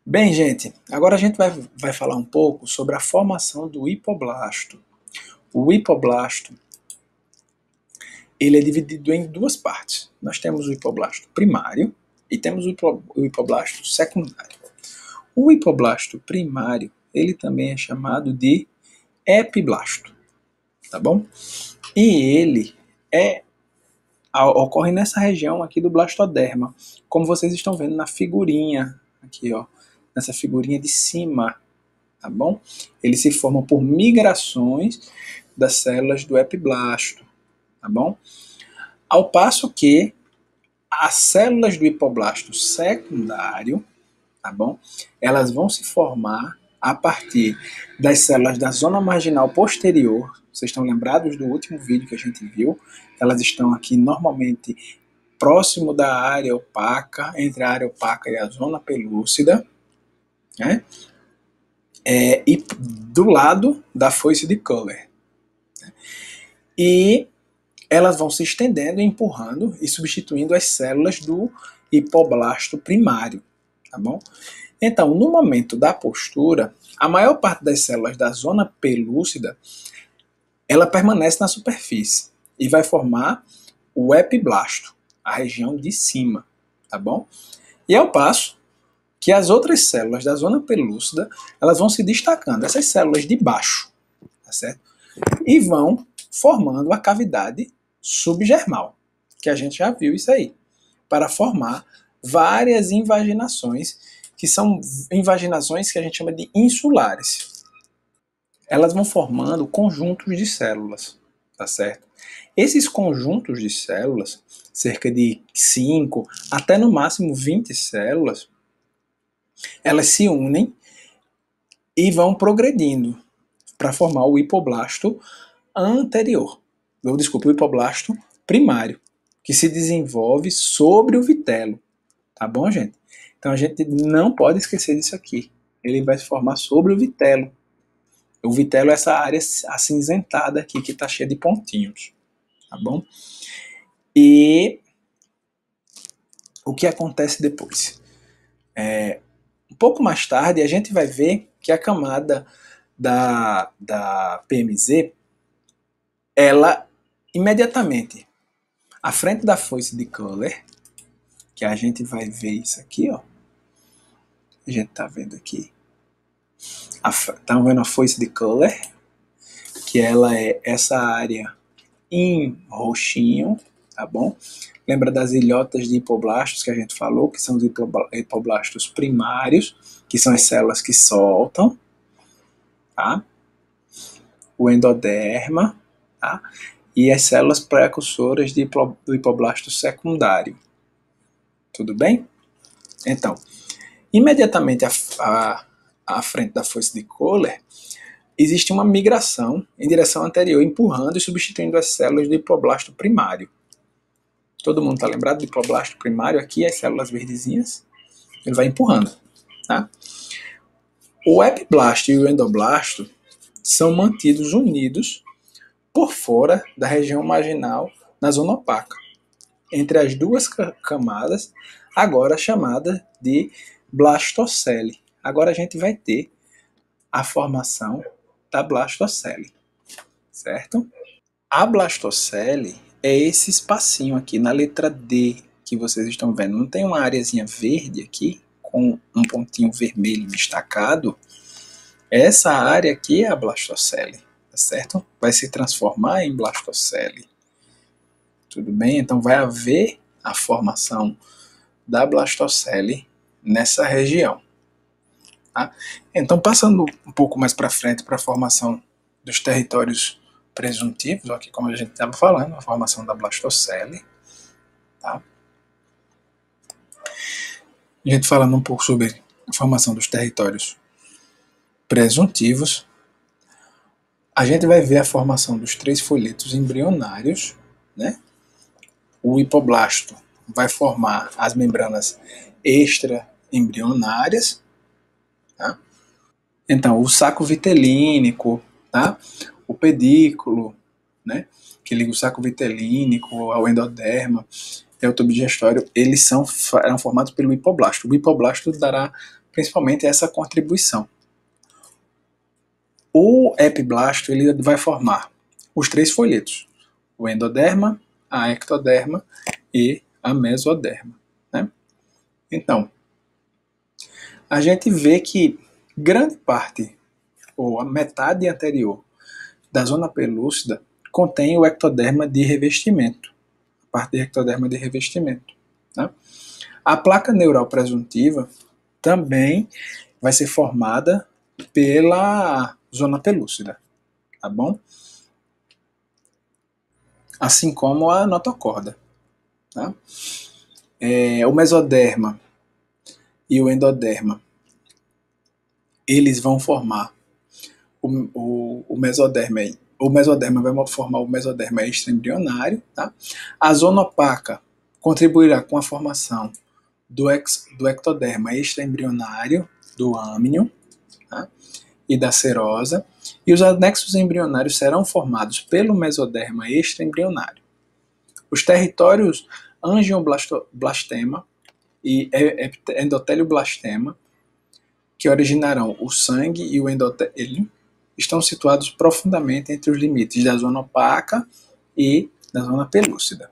Bem, gente, agora a gente vai falar um pouco sobre a formação do hipoblasto. O hipoblasto, ele é dividido em duas partes. Nós temos o hipoblasto primário e temos o hipoblasto secundário. O hipoblasto primário, ele também é chamado de epiblasto, tá bom? E ele ocorre nessa região aqui do blastoderma, como vocês estão vendo na figurinha aqui, ó, nessa figurinha de cima, tá bom? Ele se forma por migrações das células do epiblasto, tá bom? Ao passo que as células do hipoblasto secundário, tá bom? Elas vão se formar a partir das células da zona marginal posterior. Vocês estão lembrados do último vídeo que a gente viu? Elas estão aqui normalmente próximo da área opaca, entre a área opaca e a zona pelúcida, né? E do lado da foice de Köhler. E elas vão se estendendo, empurrando e substituindo as células do hipoblasto primário, tá bom? Então, no momento da postura, a maior parte das células da zona pelúcida, ela permanece na superfície e vai formar o epiblasto, a região de cima, tá bom? E ao passo que as outras células da zona pelúcida, elas vão se destacando, essas células de baixo, tá certo? E vão formando a cavidade subgermal, que a gente já viu isso aí, para formar várias invaginações, que são invaginações que a gente chama de insulares. Elas vão formando conjuntos de células, tá certo? Esses conjuntos de células, cerca de 5 até no máximo 20 células, elas se unem e vão progredindo para formar o hipoblasto anterior. O hipoblasto primário, que se desenvolve sobre o vitelo. Tá bom, gente? Então a gente não pode esquecer disso aqui. Ele vai se formar sobre o vitelo. O vitelo é essa área acinzentada aqui que está cheia de pontinhos. Tá bom? E o que acontece depois? Um pouco mais tarde a gente vai ver que a camada da PMZ, ela imediatamente à frente da foice de Köhler, que a gente vai ver isso aqui, ó. A gente tá vendo aqui. Estão vendo a foice de Köhler? Que ela é essa área em roxinho, tá bom? Lembra das ilhotas de hipoblastos que a gente falou, que são os hipoblastos primários, que são as células que soltam, tá? O endoderma, tá? E as células precursoras do hipoblasto secundário. Tudo bem? Então, imediatamente à frente da foice de Köhler, existe uma migração em direção anterior, empurrando e substituindo as células do hipoblasto primário. Todo mundo está lembrado do hipoblasto primário? Aqui, as células verdezinhas, ele vai empurrando. Tá? O epiblasto e o endoblasto são mantidos unidos por fora da região marginal, na zona opaca, entre as duas camadas, agora chamada de blastocele. Agora a gente vai ter a formação da blastocele, certo? A blastocele é esse espacinho aqui na letra D que vocês estão vendo. Não tem uma areazinha verde aqui com um pontinho vermelho destacado? Essa área aqui é a blastocele, tá certo? Vai se transformar em blastocele. Tudo bem? Então vai haver a formação da blastocele nessa região. Tá? Então, passando um pouco mais para frente para a formação dos territórios presuntivos, aqui como a gente estava falando, a formação da blastocele. Tá? A gente falando um pouco sobre a formação dos territórios presuntivos, a gente vai ver a formação dos 3 folhetos embrionários, né? O hipoblasto vai formar as membranas extraembrionárias, tá? Então, o saco vitelínico, tá? O pedículo, né? Que liga o saco vitelínico ao endoderma e ao tubo digestório, eles eram formados pelo hipoblasto. O hipoblasto dará principalmente essa contribuição. O epiblasto ele vai formar os 3 folhetos: o endoderma, a ectoderma e a mesoderma, né? Então, a gente vê que grande parte, ou a metade anterior da zona pelúcida, contém o ectoderma de revestimento, a parte de ectoderma de revestimento, né? A placa neural presuntiva também vai ser formada pela zona pelúcida, tá bom? Assim como a notocorda, tá? O mesoderma e o endoderma, eles vão formar o mesoderma. O mesoderma vai formar o mesoderma extraembrionário, tá? A zona opaca contribuirá com a formação do ectoderma extraembrionário, do âmnio, tá? E da serosa, e os anexos embrionários serão formados pelo mesoderma extraembrionário. Os territórios angioblastema e endotélio-blastema, que originarão o sangue e o endotélio, estão situados profundamente entre os limites da zona opaca e da zona pelúcida.